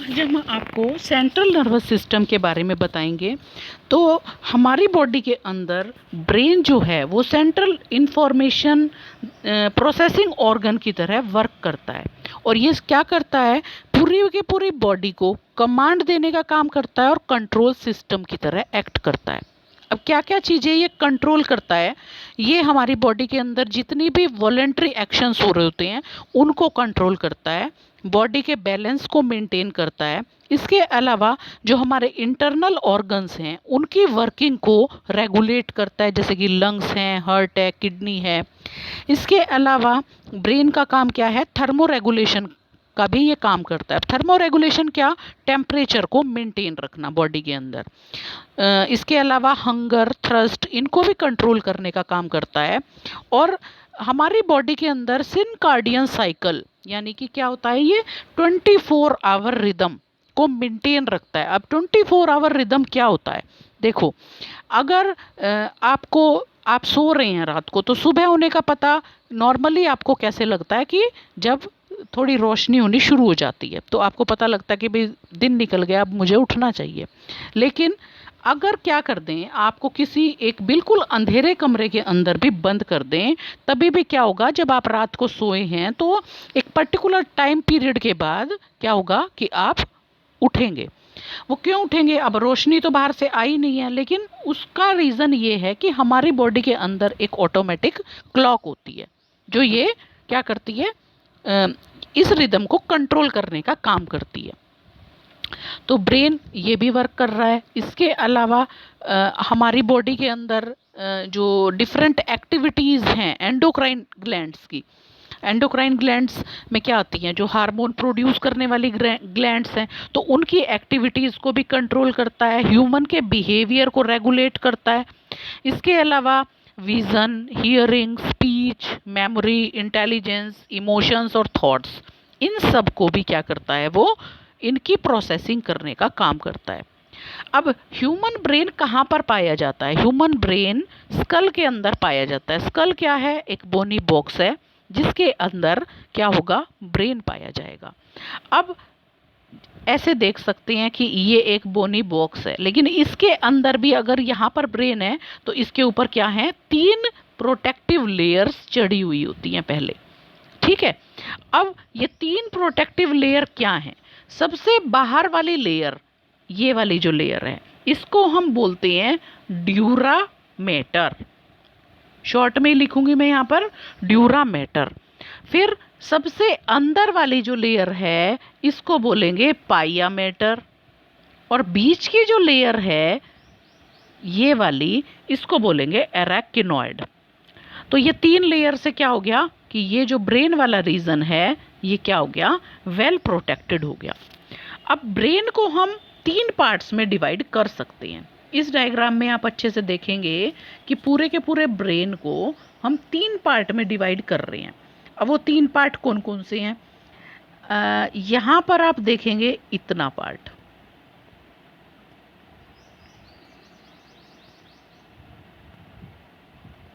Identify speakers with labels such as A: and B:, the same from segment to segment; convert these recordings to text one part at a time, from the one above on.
A: आज हम आपको सेंट्रल नर्वस सिस्टम के बारे में बताएंगे। तो हमारी बॉडी के अंदर ब्रेन जो है वो सेंट्रल इंफॉर्मेशन प्रोसेसिंग ऑर्गन की तरह वर्क करता है और ये क्या करता है, पूरी की पूरी बॉडी को कमांड देने का काम करता है और कंट्रोल सिस्टम की तरह एक्ट करता है। अब क्या क्या चीज़ें ये कंट्रोल करता है, ये हमारी बॉडी के अंदर जितनी भी वॉलेंट्री एक्शंस हो रहे होते हैं उनको कंट्रोल करता है, बॉडी के बैलेंस को मेंटेन करता है। इसके अलावा जो हमारे इंटरनल ऑर्गन्स हैं उनकी वर्किंग को रेगुलेट करता है, जैसे कि लंग्स हैं, हार्ट है, किडनी है। इसके अलावा ब्रेन का काम क्या है, थर्मो रेगुलेशन का भी ये काम करता है। थर्मो रेगुलेशन क्या, टेम्परेचर को मेंटेन रखना बॉडी के अंदर। इसके अलावा हंगर, थ्रस्ट, इनको भी कंट्रोल करने का काम करता है। और हमारी बॉडी के अंदर सिनकार्डियन साइकिल यानी कि क्या होता है, ये 24 आवर रिदम को मेंटेन रखता है। अब 24 आवर रिदम क्या होता है, देखो, अगर आप सो रहे हैं रात को तो सुबह होने का पता नॉर्मली आपको कैसे लगता है कि जब थोड़ी रोशनी होनी शुरू हो जाती है तो आपको पता लगता है कि भाई दिन निकल गया, अब मुझे उठना चाहिए। लेकिन अगर क्या कर दें, आपको किसी एक बिल्कुल अंधेरे कमरे के अंदर भी बंद कर दें, तभी भी क्या होगा, जब आप रात को सोए हैं तो एक पर्टिकुलर टाइम पीरियड के बाद क्या होगा कि आप उठेंगे। वो क्यों उठेंगे, अब रोशनी तो बाहर से आई नहीं है, लेकिन उसका रीज़न ये है कि हमारी बॉडी के अंदर एक ऑटोमेटिक क्लॉक होती है जो ये क्या करती है, इस रिदम को कंट्रोल करने का काम करती है। तो ब्रेन ये भी वर्क कर रहा है। इसके अलावा हमारी बॉडी के अंदर जो डिफरेंट एक्टिविटीज़ हैं एंडोक्राइन ग्लैंड्स की, एंडोक्राइन ग्लैंड्स में क्या आती हैं, जो हार्मोन प्रोड्यूस करने वाली ग्लैंड्स हैं, तो उनकी एक्टिविटीज़ को भी कंट्रोल करता है, ह्यूमन के बिहेवियर को रेगुलेट करता है। इसके अलावा vision, hearing, speech, memory, intelligence, emotions और थॉट्स, इन सब को भी क्या करता है, वो इनकी प्रोसेसिंग करने का काम करता है। अब ह्यूमन ब्रेन कहाँ पर पाया जाता है, ह्यूमन ब्रेन स्कल के अंदर पाया जाता है। स्कल क्या है, एक बोनी बॉक्स है जिसके अंदर क्या होगा, ब्रेन पाया जाएगा। अब ऐसे देख सकते हैं कि ये एक बोनी बॉक्स है, लेकिन इसके अंदर भी अगर यहाँ पर ब्रेन है तो इसके ऊपर क्या है, 3 प्रोटेक्टिव लेयर्स चढ़ी हुई होती हैं पहले, ठीक है। अब ये 3 प्रोटेक्टिव लेयर क्या हैं, सबसे बाहर वाली लेयर, ये वाली जो लेयर है, इसको हम बोलते हैं ड्यूरा मैटर, शॉर्ट में लिखूंगी मैं यहाँ पर ड्यूरा मैटर। फिर सबसे अंदर वाली जो लेयर है इसको बोलेंगे पाया मैटर, और बीच की जो लेयर है ये वाली, इसको बोलेंगे एराकिनॉइड। तो ये 3 लेयर से क्या हो गया कि ये जो ब्रेन वाला रीजन है ये क्या हो गया, वेल प्रोटेक्टेड हो गया। अब ब्रेन को हम 3 पार्ट्स में डिवाइड कर सकते हैं। इस डायग्राम में आप अच्छे से देखेंगे कि पूरे के पूरे ब्रेन को हम 3 पार्ट में डिवाइड कर रहे हैं। अब वो 3 पार्ट कौन कौन से हैं, यहाँ पर आप देखेंगे इतना पार्ट,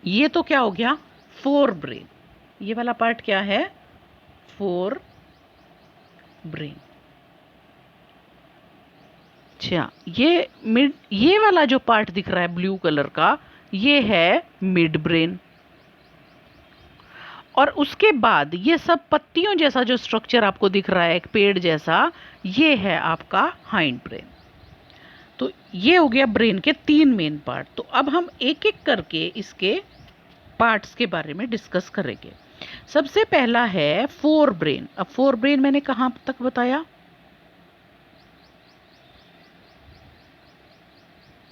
A: ये तो क्या हो गया, फोर ब्रेन। ये वाला पार्ट क्या है, फोर ब्रेन। अच्छा, ये वाला जो पार्ट दिख रहा है ब्लू कलर का, ये है मिड ब्रेन। और उसके बाद ये सब पत्तियों जैसा जो स्ट्रक्चर आपको दिख रहा है, एक पेड़ जैसा, ये है आपका हाइंड ब्रेन। तो ये हो गया ब्रेन के 3 मेन पार्ट। तो अब हम एक एक करके इसके पार्ट्स के बारे में डिस्कस करेंगे। सबसे पहला है फोर ब्रेन। अब फोर ब्रेन मैंने कहाँ तक बताया,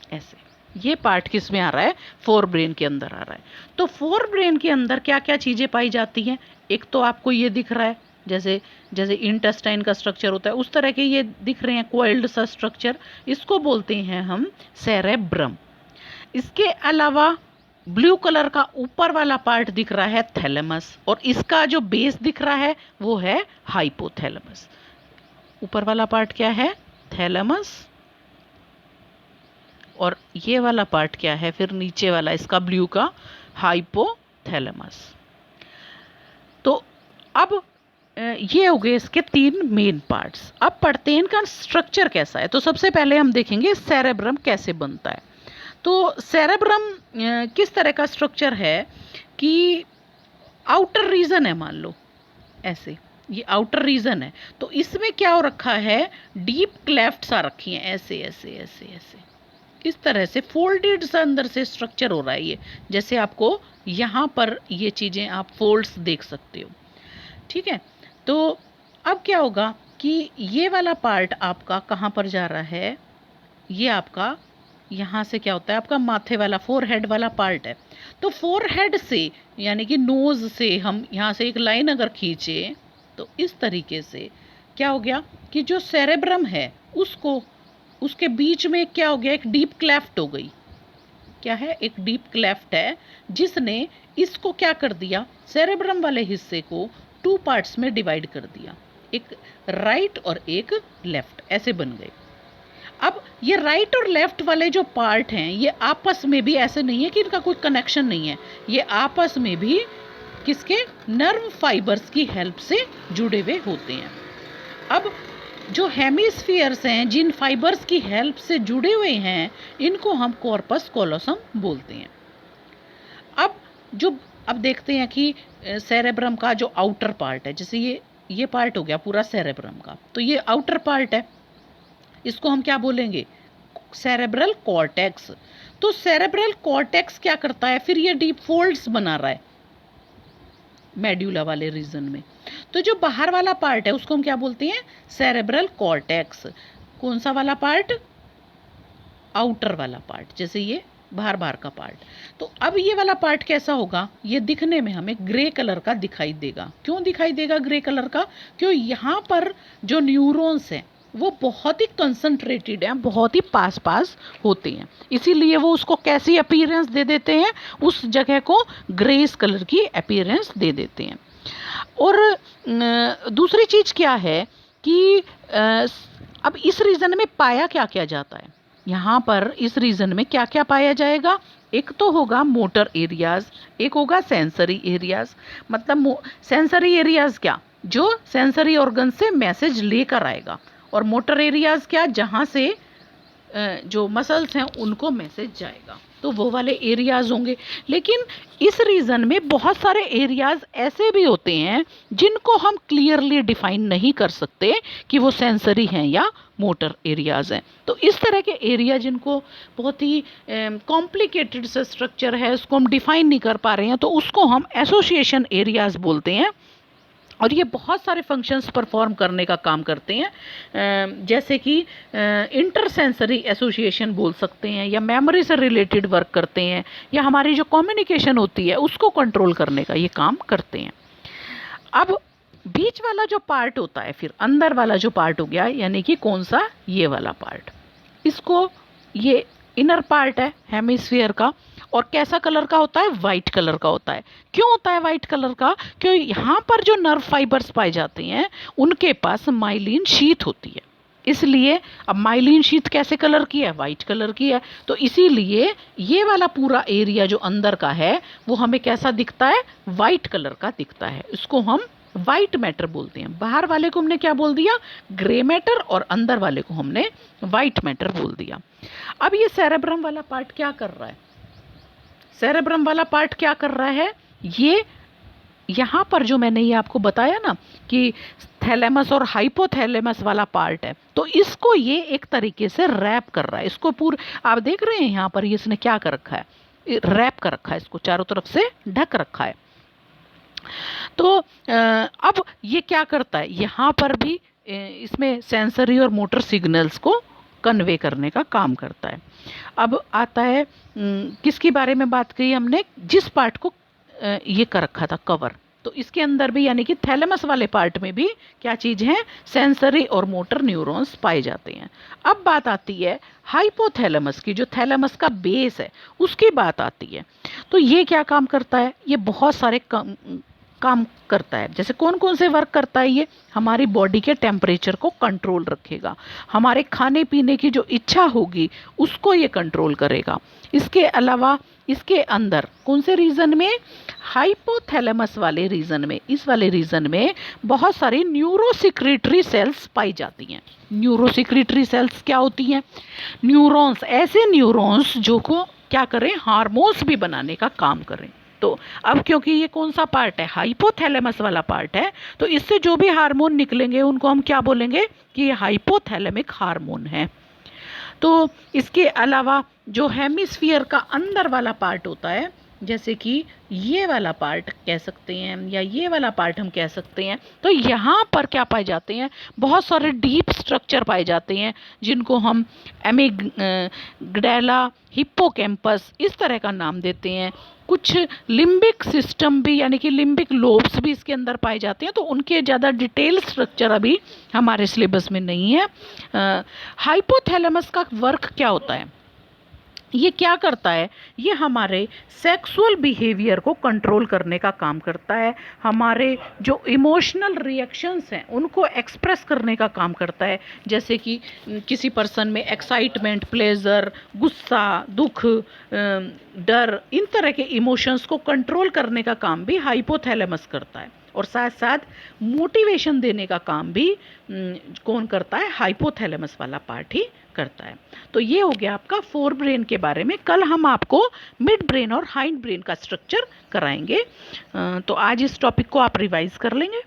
A: ऐसे, ये पार्ट किस में आ रहा है, फोर ब्रेन के अंदर आ रहा है। तो फोर ब्रेन के अंदर क्या क्या चीज़ें पाई जाती हैं, एक तो आपको ये दिख रहा है, जैसे जैसे इंटेस्टाइन का स्ट्रक्चर होता है उस तरह के ये दिख रहे हैं, कोइल्ड सा स्ट्रक्चर, इसको बोलते हैं हम सेरेब्रम। इसके अलावा ब्लू कलर का ऊपर वाला पार्ट दिख रहा है थैलेमस, और इसका जो बेस दिख रहा है वो है हाइपोथैलेमस। ऊपर वाला पार्ट क्या है, थैलेमस, और ये वाला पार्ट क्या है फिर नीचे वाला इसका ब्लू का, हाइपोथैलेमस। तो अब ये हो गए इसके 3 मेन पार्ट्स। अब पढ़ते हैं इनका स्ट्रक्चर कैसा है। तो सबसे पहले हम देखेंगे सेरेब्रम कैसे बनता है। तो सेरेब्रम किस तरह का स्ट्रक्चर है कि आउटर रीजन है, मान लो ऐसे, ये आउटर रीजन है। तो इसमें क्या हो रखा है, डीप क्लेफ्ट्स आ रखी हैं, ऐसे ऐसे ऐसे ऐसे, इस तरह से फोल्डेड सा अंदर से स्ट्रक्चर हो रहा है ये। जैसे आपको यहाँ पर ये चीज़ें आप फोल्ड्स देख सकते हो, ठीक है। तो अब क्या होगा कि ये वाला पार्ट आपका कहाँ पर जा रहा है, ये आपका यहाँ से क्या होता है, आपका माथे वाला फोरहेड वाला पार्ट है। तो फोरहेड से यानी कि नोज से हम यहाँ से एक लाइन अगर खींचे तो इस तरीके से क्या हो गया कि जो सेरेब्रम है उसको, उसके बीच में क्या हो गया, एक डीप क्लेफ्ट हो गई। क्या है, एक डीप क्लेफ्ट है जिसने इसको क्या कर दिया, सेरेब्रम वाले हिस्से को 2 पार्ट्स में डिवाइड कर दिया, एक राइट और एक लेफ्ट, ऐसे बन गए। अब ये राइट और लेफ्ट वाले जो पार्ट हैं ये आपस में भी ऐसे नहीं है कि इनका कोई कनेक्शन नहीं है, ये आपस में भी किसके, नर्व फाइबर्स की हेल्प से जुड़े हुए होते हैं। अब जो हेमिस्फीयर्स हैं जिन फाइबर्स की हेल्प से जुड़े हुए हैं इनको हम कॉर्पस कोलोसम बोलते हैं। अब देखते हैं कि सेरेब्रम का जो आउटर पार्ट है, जैसे ये पार्ट हो गया पूरा सेरेब्रम का, तो ये आउटर पार्ट है, इसको हम क्या बोलेंगे, सेरेब्रल कॉर्टेक्स। तो सेरेब्रल कॉर्टेक्स क्या करता है, फिर ये डीप फोल्ड्स बना रहा है मेड्यूला वाले रीजन में। तो जो बाहर वाला पार्ट है उसको हम क्या बोलते हैं, सेरेब्रल कॉर्टेक्स। कौन सा वाला पार्ट, आउटर वाला पार्ट, जैसे ये बाहर का पार्ट। तो अब ये वाला पार्ट कैसा होगा, ये दिखने में हमें ग्रे कलर का दिखाई देगा। क्यों दिखाई देगा ग्रे कलर का, क्यों यहाँ पर जो न्यूरॉन्स हैं वो बहुत ही कंसंट्रेटेड हैं, बहुत ही पास होते हैं, इसीलिए वो उसको कैसी अपीयरेंस दे देते हैं, उस जगह को ग्रेस कलर की अपीयरेंस दे देते हैं। और दूसरी चीज़ क्या है कि अब इस रीजन में पाया क्या क्या जाता है, यहाँ पर इस रीजन में क्या क्या पाया जाएगा, एक तो होगा मोटर एरियाज, एक होगा सेंसरी एरियाज। मतलब सेंसरी एरियाज क्या, जो सेंसरी ऑर्गन से मैसेज लेकर आएगा, और मोटर एरियाज क्या, जहाँ से जो मसल्स हैं उनको मैसेज जाएगा, तो वो वाले एरियाज होंगे। लेकिन इस रीजन में बहुत सारे एरियाज ऐसे भी होते हैं जिनको हम क्लियरली डिफाइन नहीं कर सकते कि वो सेंसरी हैं या मोटर एरियाज हैं। तो इस तरह के एरिया जिनको बहुत ही कॉम्प्लिकेटेड सा स्ट्रक्चर है, उसको हम डिफाइन नहीं कर पा रहे हैं, तो उसको हम एसोसिएशन एरियाज बोलते हैं। और ये बहुत सारे फंक्शंस परफॉर्म करने का काम करते हैं, जैसे कि इंटरसेंसरी एसोसिएशन बोल सकते हैं, या मेमोरी से रिलेटेड वर्क करते हैं, या हमारी जो कम्युनिकेशन होती है उसको कंट्रोल करने का ये काम करते हैं। अब बीच वाला जो पार्ट होता है, फिर अंदर वाला जो पार्ट हो गया, यानी कि कौन सा, ये वाला पार्ट, इसको, ये इनर पार्ट है हेमिस्फीयर का, और कैसा कलर का होता है, वाइट कलर का होता है। क्यों होता है वाइट कलर का, क्योंकि यहाँ पर जो नर्व फाइबर्स पाए जाते हैं उनके पास माइलिन शीथ होती है, इसलिए। अब माइलिन शीथ कैसे कलर की है, वाइट कलर की है, तो इसीलिए ये वाला पूरा एरिया जो अंदर का है वो हमें कैसा दिखता है, वाइट कलर का दिखता है। इसको हम वाइट मैटर बोलते हैं। बाहर वाले को हमने क्या बोल दिया, ग्रे मैटर, और अंदर वाले को हमने वाइट मैटर बोल दिया। अब ये सेरेब्रम वाला पार्ट क्या कर रहा है, सेरेब्रम वाला पार्ट क्या कर रहा है, ये यहाँ पर जो मैंने ये आपको बताया ना कि थैलेमस और हाइपोथैलेमस वाला पार्ट है, तो इसको ये एक तरीके से रैप कर रहा है, इसको पूरा आप देख रहे हैं यहाँ पर, ये इसने क्या कर रखा है, रैप कर रखा है, इसको चारों तरफ से ढक रखा है। तो अब ये क्या करता है, यहाँ पर भी इसमें सेंसरी और मोटर सिग्नल्स को कन्वे करने का काम करता है। अब आता है किसके बारे में बात की हमने, जिस पार्ट को ये कर रखा था कवर, तो इसके अंदर भी यानी कि थैलेमस वाले पार्ट में भी क्या चीज़ है, सेंसरी और मोटर न्यूरॉन्स पाए जाते हैं। अब बात आती है हाइपोथैलेमस की, जो थैलेमस का बेस है उसकी बात आती है। तो ये क्या काम करता है, ये बहुत सारे काम करता है। जैसे कौन कौन से वर्क करता है ये? हमारी बॉडी के टेम्परेचर को कंट्रोल रखेगा, हमारे खाने पीने की जो इच्छा होगी उसको ये कंट्रोल करेगा। इसके अलावा इसके अंदर कौन से रीजन में? हाइपोथैलेमस वाले रीजन में, इस वाले रीजन में बहुत सारी न्यूरोसिक्रेटरी सेल्स पाई जाती हैं। न्यूरोसिक्रेटरी सेल्स क्या होती हैं? न्यूरॉन्स, ऐसे न्यूरॉन्स जो को क्या करें? हार्मोन्स भी बनाने का काम करें। तो अब क्योंकि ये कौन सा पार्ट है? हाइपोथैलेमस वाला पार्ट है, तो इससे जो भी हार्मोन निकलेंगे उनको हम क्या बोलेंगे कि ये हाइपोथैलेमिक हार्मोन है। तो इसके अलावा जो हेमिस्फीयर का अंदर वाला पार्ट होता है, जैसे कि ये वाला पार्ट कह सकते हैं या ये वाला पार्ट हम कह सकते हैं, तो यहाँ पर क्या पाए जाते हैं? बहुत सारे डीप स्ट्रक्चर पाए जाते हैं जिनको हम एमिगडाला, हिप्पोकैम्पस इस तरह का नाम देते हैं। कुछ लिम्बिक सिस्टम भी यानी कि लिम्बिक लोब्स भी इसके अंदर पाए जाते हैं, तो उनके ज़्यादा डिटेल स्ट्रक्चर अभी हमारे सिलेबस में नहीं है। हाइपोथैलेमस का वर्क क्या होता है? ये क्या करता है? ये हमारे सेक्सुअल बिहेवियर को कंट्रोल करने का काम करता है, हमारे जो इमोशनल रिएक्शंस हैं उनको एक्सप्रेस करने का काम करता है। जैसे कि किसी पर्सन में एक्साइटमेंट, प्लेजर, गुस्सा, दुख, डर, इन तरह के इमोशंस को कंट्रोल करने का काम भी हाइपोथैलेमस करता है। और साथ साथ मोटिवेशन देने का काम भी कौन करता है? हाइपोथैलेमस वाला पार्ट ही करता है। तो ये हो गया आपका फोर ब्रेन के बारे में। कल हम आपको मिड ब्रेन और हाइंड ब्रेन का स्ट्रक्चर कराएंगे। तो आज इस टॉपिक को आप रिवाइज कर लेंगे।